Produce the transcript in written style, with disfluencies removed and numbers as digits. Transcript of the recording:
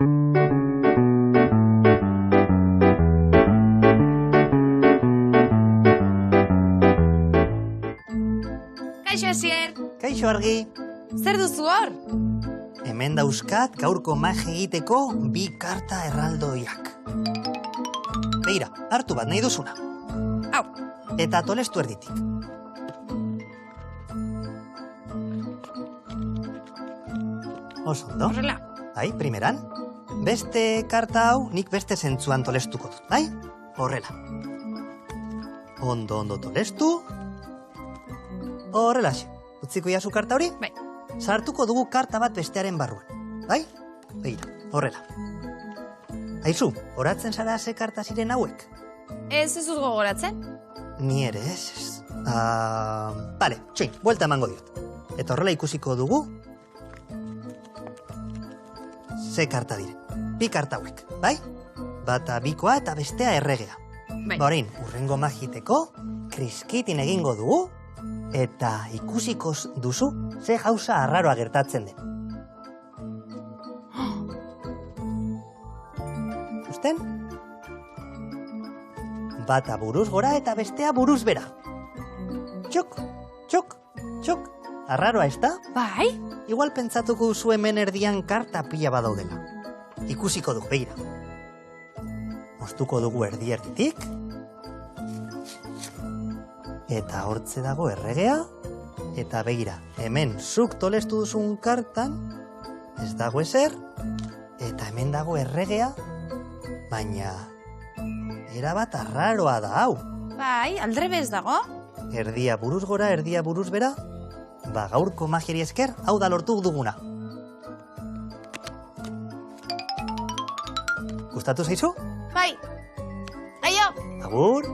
Kaixo, Asier. Kaixo, Argi. Zer duzu hor? Hemen dauzkat gaurko magia egiteko 2 karta erraldoiak. Begira, hartu bat nahi duzuna. Hau. Eta tolestu erditik. Oso ondo. Horrela. Bai, primeran. Beste karta hau nik beste zentzuan tolestuko dut, bai? Horrela. Ondo tolestu. Horrela, utziko jazu karta hori? Bai. Sartuko dugu karta bat bestearen barruan, bai? Begira, horrela. Aizu, oratzen zara ze karta ziren hauek? Ez dut gogoratzen? Ni ere ez. Bale, txoin, buelta emango diot. Eta horrela ikusiko dugu ze karta diren. 2 karta hauek, bai? Bata bikoa eta bestea erregea. Bai. Orain, urrengo magiteko, kriskitin egingo dugu, eta ikusiko duzu ze gauza arraroa gertatzen den. Ikusten? Bata buruz gora eta bestea buruz bera. Txok, txok, txok. Arraroa, ez da? Bai? Igual pentsatuko duzu hemen erdian karta pila badaudela. Ikusiko dugu, begira. Moztuko dugu erditik. Eta hortze dago erregea. Eta begira, hemen zuk tolestu duzun kartan, ez dago ezer. Eta hemen dago erregea, baina erabat arraroa da hau. Bai, aldrebez dago. Erdia buruz gora, erdia buruz bera. Ba, gaurko magiari esker, hau da lortu duguna. Gustatu zaizu? Bai. Aio! Agur!